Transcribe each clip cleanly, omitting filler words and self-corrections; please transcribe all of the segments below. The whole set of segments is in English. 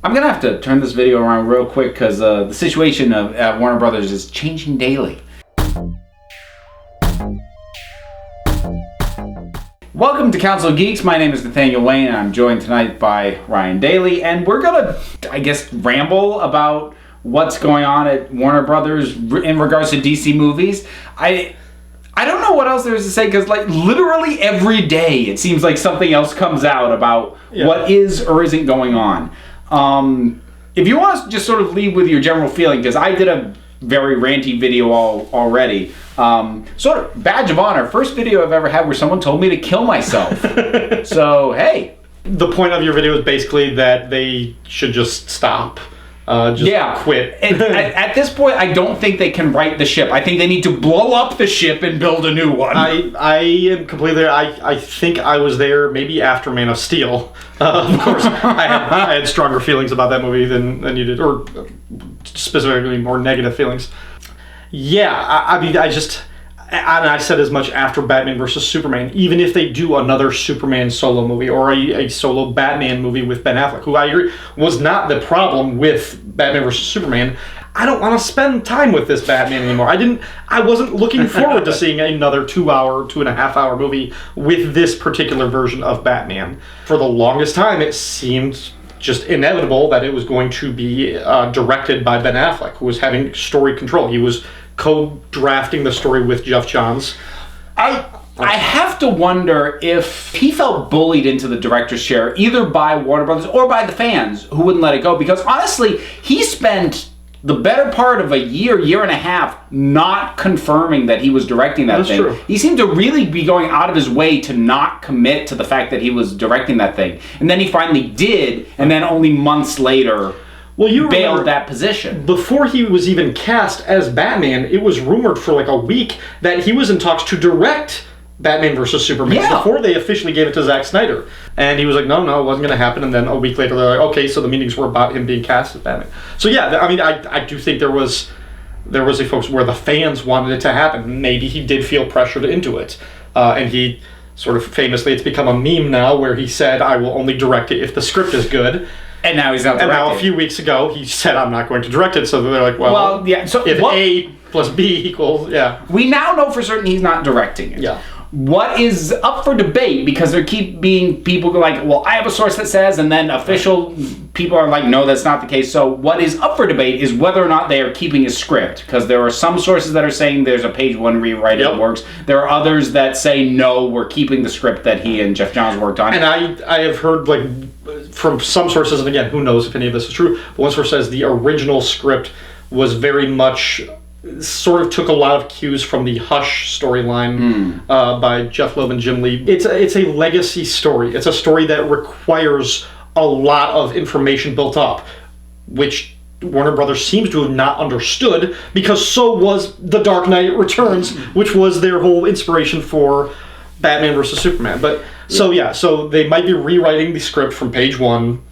I'm going to have to turn this video around real quick because the situation at Warner Brothers is changing daily. Welcome to Council of Geeks. My name is Nathaniel Wayne and I'm joined tonight by Ryan Daly. And we're going to, I guess, ramble about what's going on at Warner Brothers in regards to DC movies. I don't know what else there is to say because, like, literally every day it seems like something else comes out about what is or isn't going on. If you want to just sort of leave with your general feeling, because I did a very ranty video already. Sort of badge of honor. First video I've ever had where someone told me to kill myself. So, hey. The point of your video is basically that they should just stop. Quit. At this point, I don't think they can right the ship. I think they need to blow up the ship and build a new one. I am completely there. I think I was there maybe after Man of Steel. Of course, I had stronger feelings about that movie than you did, or specifically more negative feelings. Yeah, I mean, I said as much after Batman vs. Superman. Even if they do another Superman solo movie or a solo Batman movie with Ben Affleck, who I agree was not the problem with Batman vs. Superman, I don't want to spend time with this Batman anymore. I wasn't looking forward to seeing another 2.5 hour movie with this particular version of Batman. For the longest time, it seemed just inevitable that it was going to be directed by Ben Affleck, who was having story control. He was co-drafting the story with Geoff Johns. I have to wonder if he felt bullied into the director's chair either by Warner Brothers or by the fans who wouldn't let it go, because honestly, he spent the better part of a year and a half not confirming that he was directing that thing. True. He seemed to really be going out of his way to not commit to the fact that he was directing that thing. And then he finally did, and then only months later bailed that position. Before he was even cast as Batman, it was rumored for like a week that he was in talks to direct Batman vs. Superman before they officially gave it to Zack Snyder. And he was like, no, it wasn't going to happen. And then a week later, they're like, okay, so the meetings were about him being cast as Batman. So yeah, I mean, I do think there was a folks where the fans wanted it to happen. Maybe he did feel pressured into it. And he sort of famously, it's become a meme now, where he said, I will only direct it if the script is good. And now he's not directing. And now a few weeks ago, he said, I'm not going to direct it. So they're like, well yeah. So if A plus B equals, we now know for certain he's not directing it. Yeah. What is up for debate, because there keep being people like, well, I have a source that says, and then official people are like, no, that's not the case. So what is up for debate is whether or not they are keeping his script, because there are some sources that are saying there's a page one rewrite that works. There are others that say, no, we're keeping the script that he and Geoff Johns worked on. And I have heard, like, from some sources, and again, who knows if any of this is true, but one source says the original script was very much sort of took a lot of cues from the Hush storyline by Jeff Loeb and Jim Lee. It's a legacy story. It's a story that requires a lot of information built up, which Warner Brothers seems to have not understood, because so was The Dark Knight Returns, which was their whole inspiration for Batman vs. Superman. But so they might be rewriting the script from page one.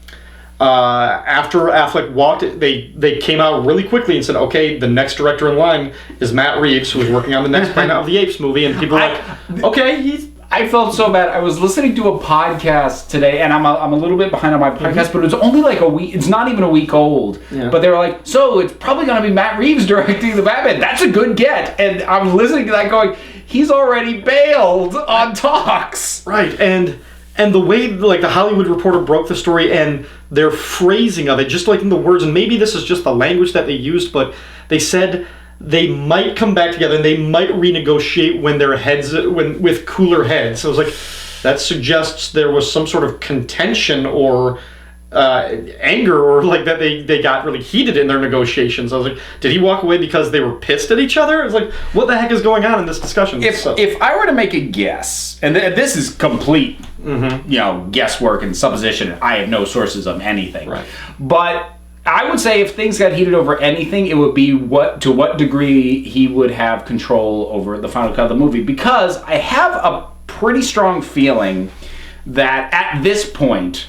After Affleck walked, they came out really quickly and said, okay, the next director in line is Matt Reeves, who is working on the next Planet of the Apes movie. And people are like, okay, I felt so bad. I was listening to a podcast today, and I'm a little bit behind on my podcast, but it was only like a week. It's not even a week old. Yeah. But they were like, so it's probably going to be Matt Reeves directing the Batman. That's a good get. And I'm listening to that going, he's already bailed on talks. Right, and the way, like, the Hollywood Reporter broke the story and their phrasing of it, just like in the words, and maybe this is just the language that they used, but they said they might come back together and they might renegotiate when their heads, with cooler heads. So it was like, that suggests there was some sort of contention or anger, or like that they got really heated in their negotiations. I was like, did he walk away because they were pissed at each other? It's like, what the heck is going on in this discussion? If I were to make a guess, and this is complete guesswork and supposition, I have no sources of anything, right, but I would say if things got heated over anything, it would be to what degree he would have control over the final cut of the movie, because I have a pretty strong feeling that at this point,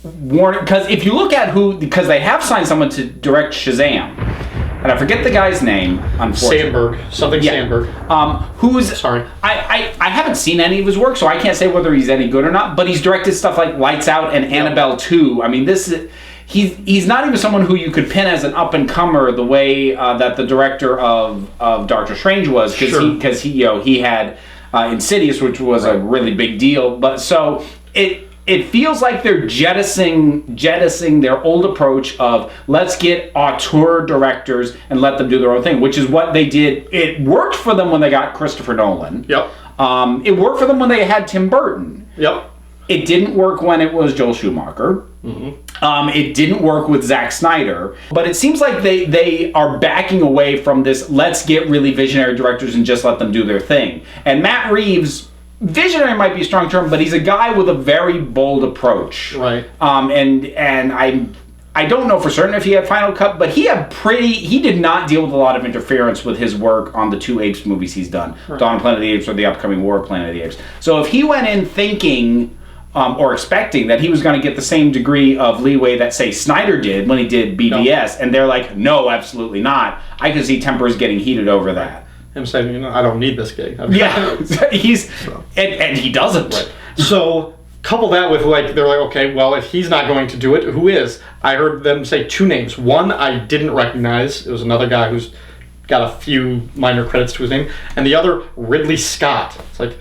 Warner, because if you look at because they have signed someone to direct Shazam, and I forget the guy's name, unfortunately. Sandberg. Sorry. I haven't seen any of his work, so I can't say whether he's any good or not, but he's directed stuff like Lights Out and Annabelle 2. I mean, he's not even someone who you could pin as an up and comer the way that the director of Doctor Strange was, because he had Insidious, which was a really big deal. But so it feels like they're jettisoning their old approach of let's get auteur directors and let them do their own thing, which is what they did. It worked for them when they got Christopher Nolan. Yep. It worked for them when they had Tim Burton. Yep. It didn't work when it was Joel Schumacher. Mm-hmm. It didn't work with Zack Snyder. But it seems like they are backing away from this, let's get really visionary directors and just let them do their thing. And Matt Reeves, visionary might be a strong term, but he's a guy with a very bold approach. Right. And I don't know for certain if he had Final Cut, but he did not deal with a lot of interference with his work on the 2 Apes movies he's done. Right. Dawn of Planet of the Apes or the upcoming War of Planet of the Apes. So if he went in thinking or expecting that he was going to get the same degree of leeway that, say, Snyder did when he did BVS, and they're like, no, absolutely not, I could see tempers getting heated over that. Him saying, I don't need this gig. Yeah, and he doesn't. Right. So couple that with they're like, okay, well, if he's not going to do it, who is? I heard them say 2 names. One I didn't recognize. It was another guy who's got a few minor credits to his name, and the other, Ridley Scott. It's like,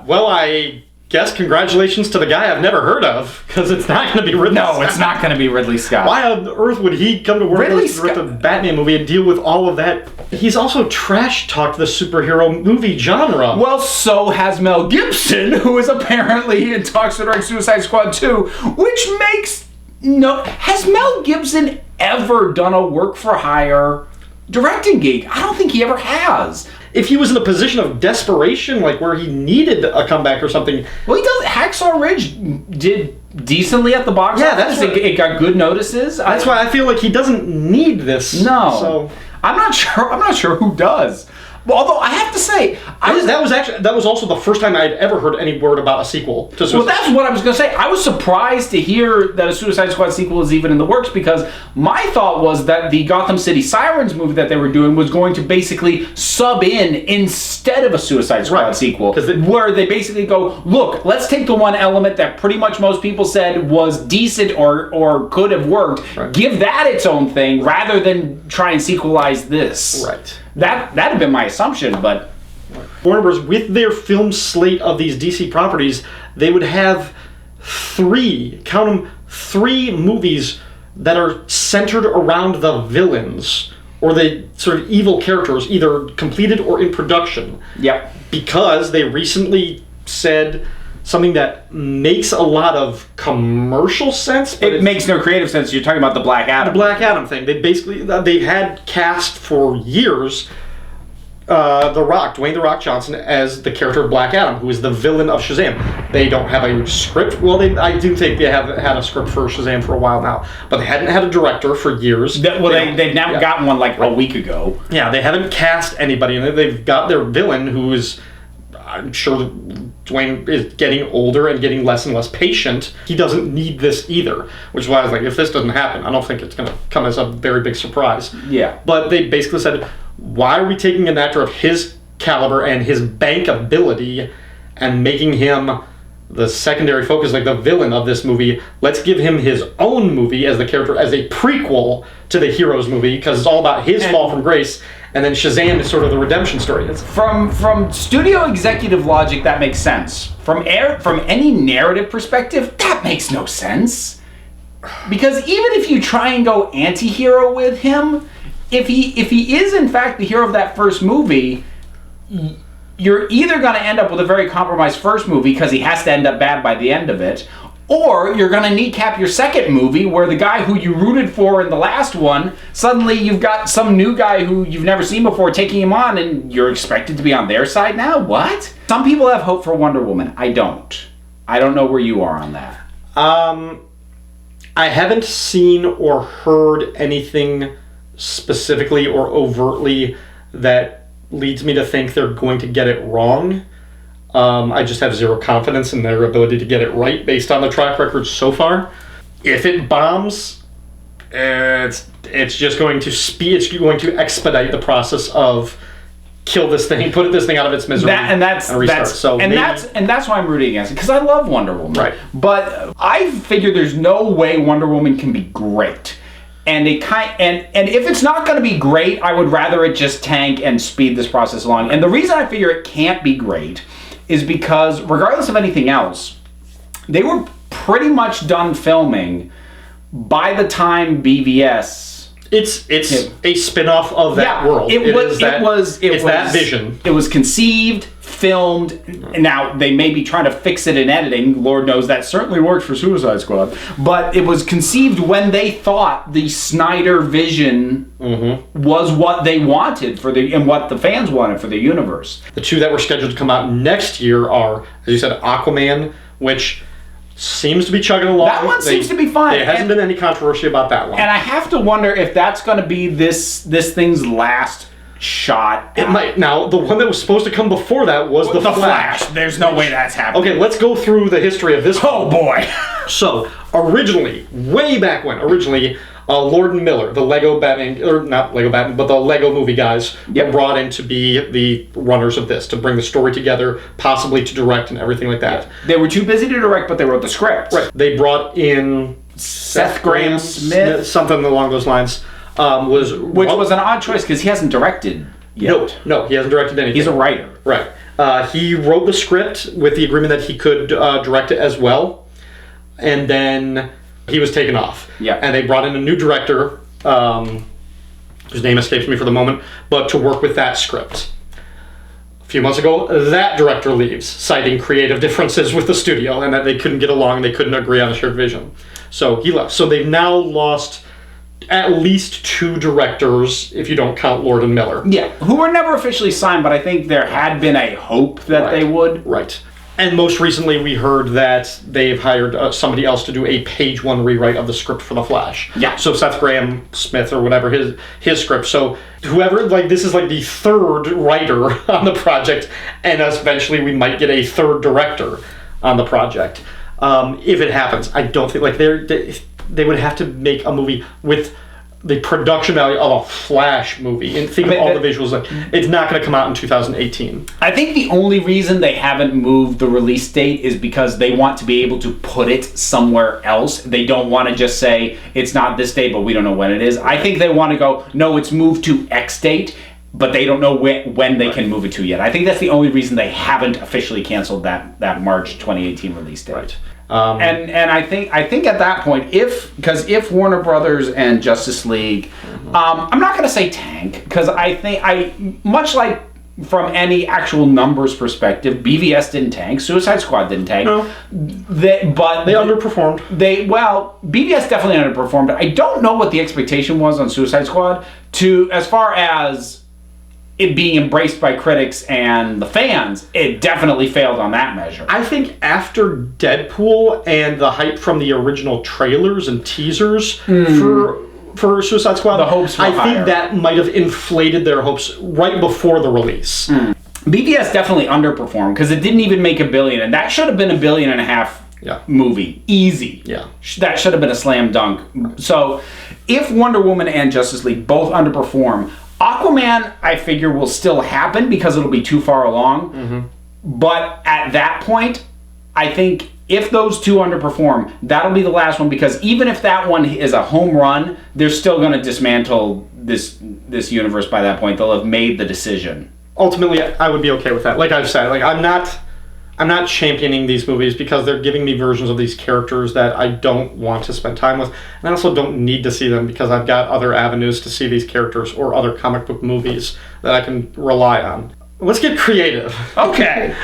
well, I guess congratulations to the guy I've never heard of, because it's not going to be Ridley Scott. No, it's not going to be Ridley Scott. Why on earth would he come to Warner Bros. To direct a Batman movie and deal with all of that? He's also trash-talked the superhero movie genre. Well, so has Mel Gibson, who is apparently in talks to direct Suicide Squad 2, which makes no... Has Mel Gibson ever done a work-for-hire directing gig? I don't think he ever has. If he was in a position of desperation, like where he needed a comeback or something. Well, he does. Hacksaw Ridge did decently at the box office. It got good notices. That's why I feel like he doesn't need this. No. So I'm not sure who does. Well, although I have to say, that was also the first time I'd ever heard any word about a sequel to Suicide. Well, that's what I was going to say. I was surprised to hear that a Suicide Squad sequel is even in the works, because my thought was that the Gotham City Sirens movie that they were doing was going to basically sub in instead of a Suicide Squad sequel, where they basically go, look, let's take the one element that pretty much most people said was decent or could have worked, give that its own thing, rather than try and sequelize this. Right. That had been my assumption, but... Warner Bros., with their film slate of these DC properties, they would have 3 movies that are centered around the villains, or the sort of evil characters, either completed or in production. Yep. Because they recently said something that makes a lot of commercial sense, but it makes no creative sense. You're talking about the Black Adam. The Black Adam thing. They had cast for years Dwayne "The Rock" Johnson as the character of Black Adam, who is the villain of Shazam. They don't have a script. Well, I do think they have had a script for Shazam for a while now, but they hadn't had a director for years. They've now gotten one a week ago. Yeah, they haven't cast anybody, and they've got their villain, who is, I'm sure Dwayne is getting older and getting less and less patient. He doesn't need this either, which is why I was like, if this doesn't happen, I don't think it's going to come as a very big surprise. Yeah. But they basically said, why are we taking an actor of his caliber and his bankability and making him the secondary focus, like the villain of this movie? Let's give him his own movie as the character, as a prequel to the Heroes movie, because it's all about his fall from grace. And then Shazam is sort of the redemption story. From studio executive logic, that makes sense. From any narrative perspective, that makes no sense. Because even if you try and go anti-hero with him, if he is in fact the hero of that first movie, you're either going to end up with a very compromised first movie because he has to end up bad by the end of it, or you're going to kneecap your second movie where the guy who you rooted for in the last one, suddenly you've got some new guy who you've never seen before taking him on, and you're expected to be on their side now? What? Some people have hope for Wonder Woman. I don't. I don't know where you are on that. I haven't seen or heard anything specifically or overtly that leads me to think they're going to get it wrong. I just have zero confidence in their ability to get it right based on the track record so far. If it bombs, it's just going to expedite the process of kill this thing, put this thing out of its misery, restart. That's why I'm rooting against it, because I love Wonder Woman. Right. But I figure there's no way Wonder Woman can be great. And if it's not going to be great, I would rather it just tank and speed this process along. And the reason I figure it can't be great is because, regardless of anything else, they were pretty much done filming by the time BVS. It's a spin-off of that world. It was that vision. It was conceived, filmed. Now they may be trying to fix it in editing. Lord knows that certainly worked for Suicide Squad. But it was conceived when they thought the Snyder vision was what they wanted and what the fans wanted for the universe. The two that were scheduled to come out next year are, as you said, Aquaman, which seems to be chugging along. That one seems to be fine. There hasn't been any controversy about that one. And I have to wonder if that's going to be this thing's last shot. It might. Now, the one that was supposed to come before that was the Flash. There's no way that's happening. Okay, let's go through the history of this. Oh boy. So, originally, way back when, Lord and Miller, the Lego Batman, or not Lego Batman, but the Lego movie guys, were brought in to be the runners of this, to bring the story together, possibly to direct and everything like that. Yeah. They were too busy to direct, but they wrote the script. Right. They brought in Seth Grahame-Smith, something along those lines. Which was an odd choice because he hasn't directed yet. No, he hasn't directed anything. He's a writer. Right. He wrote the script with the agreement that he could direct it as well, and then he was taken off. Yeah. And they brought in a new director, whose name escapes me for the moment, but to work with that script. A few months ago, that director leaves, citing creative differences with the studio and that they couldn't get along, they couldn't agree on a shared vision. So he left. So they've now lost at least two directors, if you don't count Lord and Miller. Yeah, who were never officially signed, but I think there had been a hope that they would. Right. And most recently, we heard that they've hired somebody else to do a page one rewrite of the script for The Flash. Yeah. So Seth Grahame-Smith or whatever, his script. So whoever, this is the third writer on the project, and eventually we might get a third director on the project. If it happens, I don't think, they would have to make a movie with the production value of a Flash movie. And think of all the visuals. It's not going to come out in 2018. I think the only reason they haven't moved the release date is because they want to be able to put it somewhere else. They don't want to just say, it's not this date, but we don't know when it is. I think they want to go, no, it's moved to X date, but they don't know when they can move it to yet. I think that's the only reason they haven't officially canceled that March 2018 release date. Right. And I think at that point, if Warner Brothers and Justice League, I'm not going to say tank, because I think much like from any actual numbers perspective, BVS didn't tank, Suicide Squad didn't tank. No. But they underperformed. BVS definitely underperformed. I don't know what the expectation was on Suicide Squad as far as it being embraced by critics and the fans. It definitely failed on that measure. I think after Deadpool and the hype from the original trailers and teasers for Suicide Squad, the hopes were higher. think that might have inflated their hopes right before the release. BVS definitely underperformed because it didn't even make $1 billion, and that should have been $1.5 billion movie. Easy. Yeah. That should have been a slam dunk. So if Wonder Woman and Justice League both underperform, Aquaman, I figure, will still happen because it'll be too far along. But at that point, I think if those two underperform, that'll be the last one, because even if that one is a home run, they're still going to dismantle this universe by that point. They'll have made the decision. Ultimately, I would be okay with that. Like I've said, I'm not championing these movies because they're giving me versions of these characters that I don't want to spend time with. And I also don't need to see them because I've got other avenues to see these characters or other comic book movies that I can rely on. Let's get creative. Okay.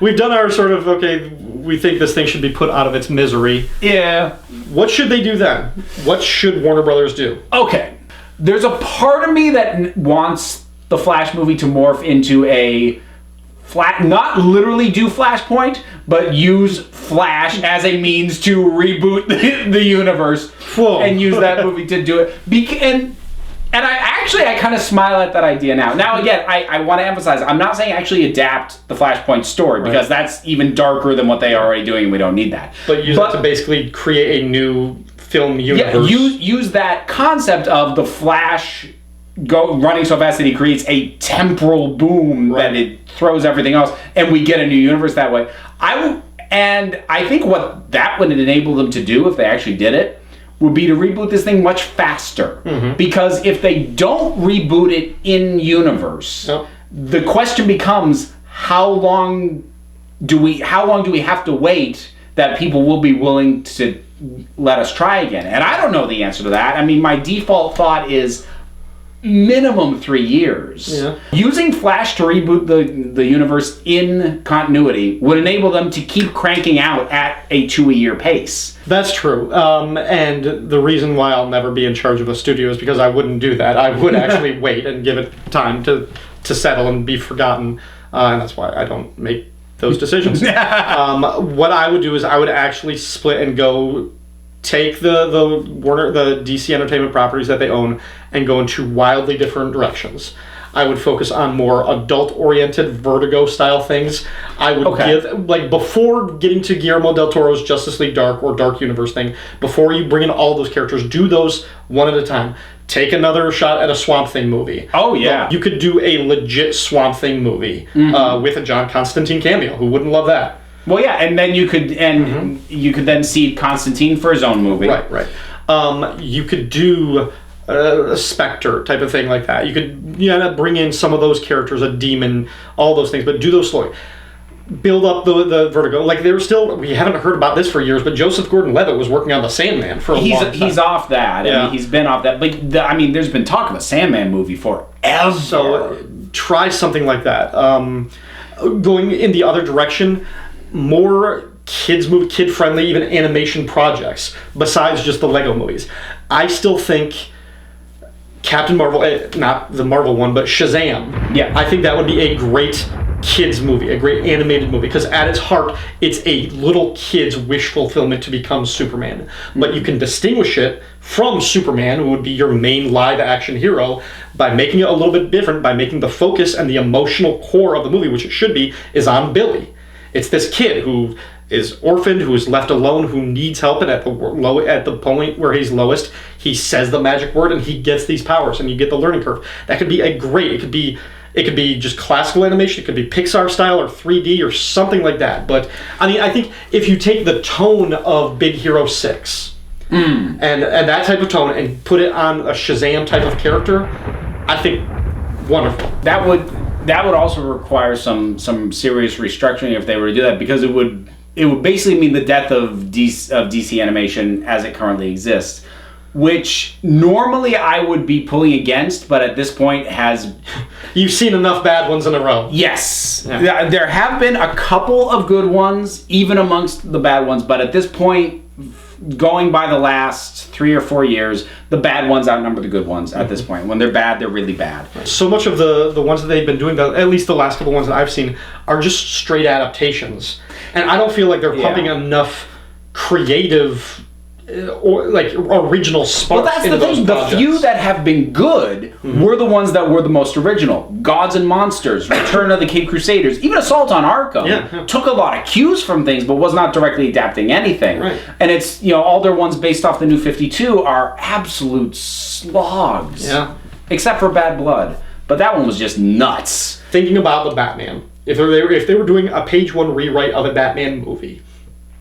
We've done our sort of, we think this thing should be put out of its misery. Yeah. What should they do then? What should Warner Brothers do? Okay. There's a part of me that wants the Flash movie to morph into a not literally do Flashpoint, but use Flash as a means to reboot the universe. Whoa. And use that movie to do it. And I kind of smile at that idea now. Now again, I want to emphasize, I'm not saying actually adapt the Flashpoint story, because that's even darker than what they're already doing, and we don't need that. But use it to basically create a new film universe. Yeah, use that concept of the Flash running so fast that he creates a temporal boom that it throws everything else, and we get a new universe that way. And I think what that would enable them to do, if they actually did it, would be to reboot this thing much faster. Because if they don't reboot it in universe, the question becomes, how long do we have to wait that people will be willing to let us try again? And I don't know the answer to that. I mean, my default thought is minimum 3 years. Using Flash to reboot the universe in continuity would enable them to keep cranking out at a 2-a-year pace. That's true. And the reason why I'll never be in charge of a studio is because I wouldn't do that. I would actually wait and give it time to settle and be forgotten. And that's why I don't make those decisions. What I would do is I would actually split and go take the DC Entertainment properties that they own and go in 2 wildly different directions. I would focus on more adult-oriented Vertigo-style things. I would give, like, before getting to Guillermo del Toro's Justice League Dark or Dark Universe thing, before you bring in all those characters, do those one at a time. Take another shot at a Swamp Thing movie. Oh, yeah. You could do a legit Swamp Thing movie with a John Constantine cameo. Who wouldn't love that? Well, yeah, and then you could you could then see Constantine for his own movie. Right. You could do a Spectre type of thing like that. You could bring in some of those characters, a demon, all those things, but do those slowly. Build up the Vertigo. Like, we haven't heard about this for years, but Joseph Gordon-Levitt was working on the Sandman for a long time. He's off that. I mean, he's been off that. But there's been talk of a Sandman movie forever. So try something like that. Going in the other direction, more kid-friendly, even animation projects besides just the Lego movies. I still think Captain Marvel, not the Marvel one, but Shazam. Yeah, I think that would be a great kids movie, a great animated movie, because at its heart, it's a little kid's wish fulfillment to become Superman. But you can distinguish it from Superman, who would be your main live-action hero, by making it a little bit different, by making the focus and the emotional core of the movie, which it should be, is on Billy. It's this kid who is orphaned, who is left alone, who needs help, and at the point where he's lowest, he says the magic word and he gets these powers, and you get the learning curve. That could be it could be just classical animation, it could be Pixar style or 3D or something like that. But I think if you take the tone of Big Hero 6 and that type of tone and put it on a Shazam type of character, I think wonderful. That would also require some serious restructuring if they were to do that, because it would basically mean the death of DC animation as it currently exists, which normally I would be pulling against, but at this point You've seen enough bad ones in a row. Yes. Yeah. There have been a couple of good ones, even amongst the bad ones, but at this point, going by the last 3 or 4 years, the bad ones outnumber the good ones at this point. When they're bad, they're really bad. So much of the ones that they've been doing, at least the last couple ones that I've seen, are just straight adaptations. And I don't feel like they're pumping enough creative or like original spark. Well, that's the thing. The few that have been good were the ones that were the most original. Gods and Monsters, Return of the Cape Crusaders, even Assault on Arkham took a lot of cues from things, but was not directly adapting anything. Right. And it's all their ones based off the New 52 are absolute slogs. Yeah. Except for Bad Blood, but that one was just nuts. Thinking about the Batman, if they were doing a page 1 rewrite of a Batman movie.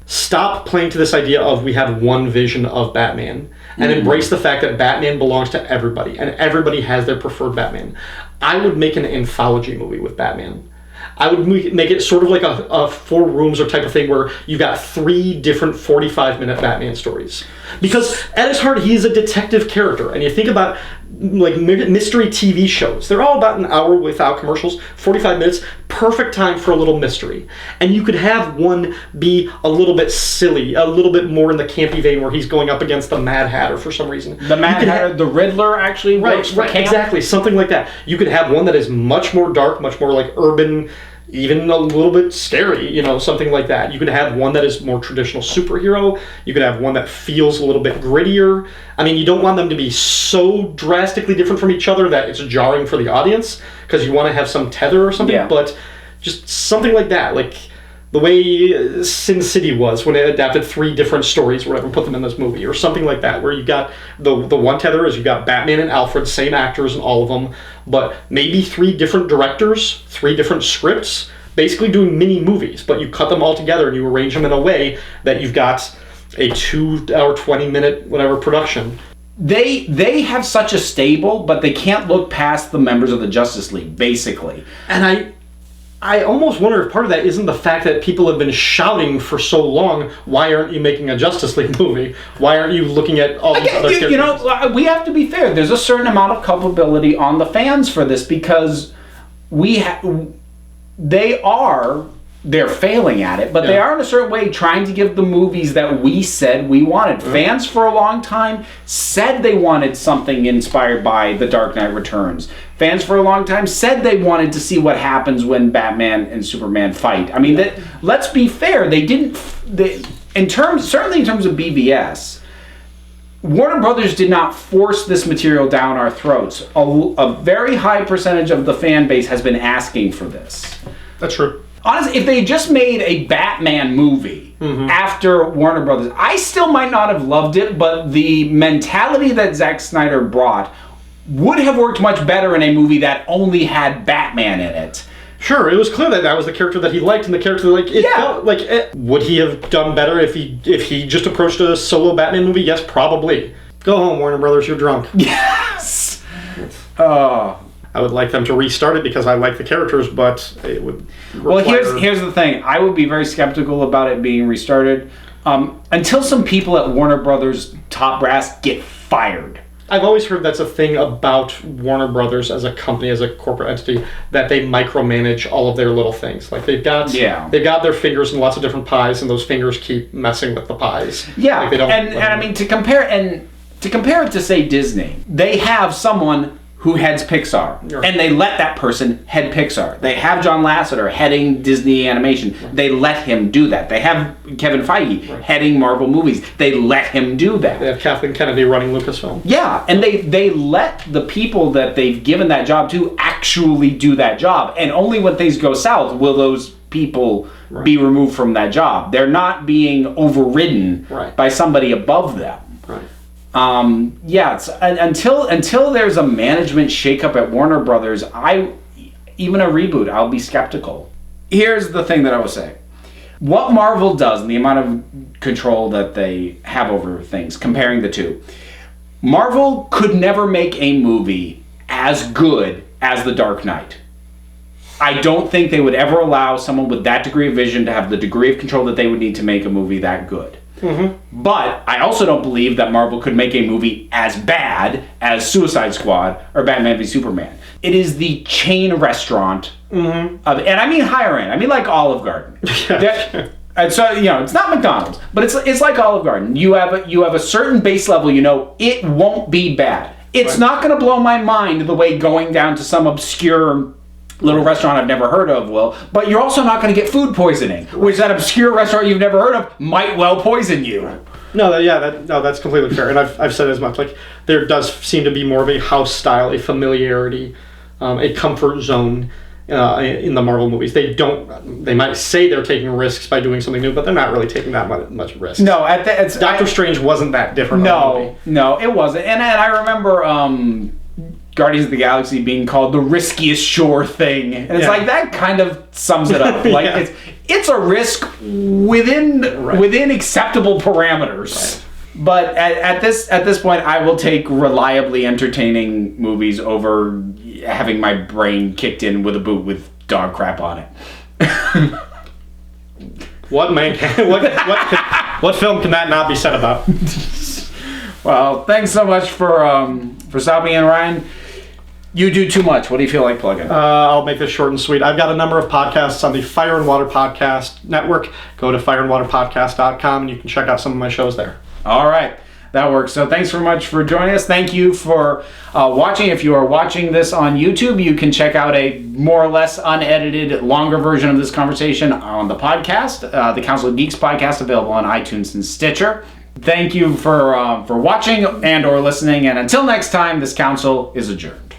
Stop playing to this idea of we have one vision of Batman and embrace the fact that Batman belongs to everybody and everybody has their preferred Batman. I would make an anthology movie with Batman. I would make it sort of like a 4 rooms or type of thing where you got 3 different 45-minute Batman stories. Because at his heart, he is a detective character. And you think about like mystery TV shows. They're all about an hour without commercials, 45 minutes, perfect time for a little mystery. And you could have one be a little bit silly, a little bit more in the campy vein where he's going up against the Mad Hatter for some reason. The Mad Hatter, the Riddler actually works for camp. Exactly, something like that. You could have one that is much more dark, much more like urban, even a little bit scary, something like that. You could have one that is more traditional superhero. You could have one that feels a little bit grittier. I mean, you don't want them to be so drastically different from each other that it's jarring for the audience, because you want to have some tether or something, but just something like that. Like, the way Sin City was when it adapted 3 different stories or whatever, put them in this movie, or something like that, where you got the one tether is you got Batman and Alfred, same actors in all of them, but maybe 3 different directors, 3 different scripts, basically doing mini movies, but you cut them all together and you arrange them in a way that you've got a 2-hour, 20-minute, whatever production. They have such a stable, but they can't look past the members of the Justice League, basically. And I almost wonder if part of that isn't the fact that people have been shouting for so long, why aren't you making a Justice League movie? Why aren't you looking at all these other characters? You know, we have to be fair. There's a certain amount of culpability on the fans for this because they're failing at it, but they are in a certain way trying to give the movies that we said we wanted. Fans for a long time said they wanted something inspired by The Dark Knight Returns. Fans for a long time said they wanted to see what happens when Batman and Superman fight. I mean, let's be fair. They didn't. Certainly in terms of BVS, Warner Brothers did not force this material down our throats. A very high percentage of the fan base has been asking for this. That's true. Honestly, if they just made a Batman movie after Warner Brothers, I still might not have loved it, but the mentality that Zack Snyder brought would have worked much better in a movie that only had Batman in it. Sure, it was clear that that was the character that he liked, and the character felt like would he have done better if he just approached a solo Batman movie? Yes, probably. Go home, Warner Brothers. You're drunk. Yes. I would like them to restart it because I like the characters, but it would. Well, here's the thing. I would be very skeptical about it being restarted until some people at Warner Brothers top brass get fired. I've always heard that's a thing about Warner Brothers as a company, as a corporate entity, that they micromanage all of their little things. Like they've got their fingers in lots of different pies, and those fingers keep messing with the pies. Yeah, like they don't, and I mean to compare it to say Disney, they have someone who heads Pixar, and they let that person head Pixar. They have John Lasseter heading Disney Animation. They let him do that. They have Kevin Feige heading Marvel movies. They let him do that. They have Kathleen Kennedy running Lucasfilm. Yeah, and they let the people that they've given that job to actually do that job. And only when things go south will those people be removed from that job. They're not being overridden by somebody above them. Right. Until there's a management shakeup at Warner Brothers, even a reboot, I'll be skeptical. Here's the thing that I will say. What Marvel does and the amount of control that they have over things, comparing the two, Marvel could never make a movie as good as The Dark Knight. I don't think they would ever allow someone with that degree of vision to have the degree of control that they would need to make a movie that good. But I also don't believe that Marvel could make a movie as bad as Suicide Squad or Batman v Superman. It is the chain restaurant and I mean higher end. I mean like Olive Garden. And so it's not McDonald's, but it's like Olive Garden. You have a certain base level. It won't be bad. It's not going to blow my mind the way going down to some obscure little restaurant I've never heard of will, but you're also not going to get food poisoning, which that obscure restaurant you've never heard of might well poison you. That's completely fair, and I've said as much. Like there does seem to be more of a house style, a familiarity, a comfort zone in the Marvel movies. They might say they're taking risks by doing something new, but they're not really taking that much risk. No, Doctor Strange wasn't that different. No, it wasn't. And I remember Guardians of the Galaxy being called the riskiest sure thing, and it's like that kind of sums it up. Like it's a risk within acceptable parameters. But at this point, I will take reliably entertaining movies over having my brain kicked in with a boot with dog crap on it. What film can that not be said about? Well, thanks so much for stopping in, Ryan. You do too much. What do you feel like plugging? I'll make this short and sweet. I've got a number of podcasts on the Fire and Water Podcast Network. Go to fireandwaterpodcast.com and you can check out some of my shows there. All right. That works. So thanks very much for joining us. Thank you for watching. If you are watching this on YouTube, you can check out a more or less unedited, longer version of this conversation on the podcast, the Council of Geeks podcast, available on iTunes and Stitcher. Thank you for watching and or listening. And until next time, this council is adjourned.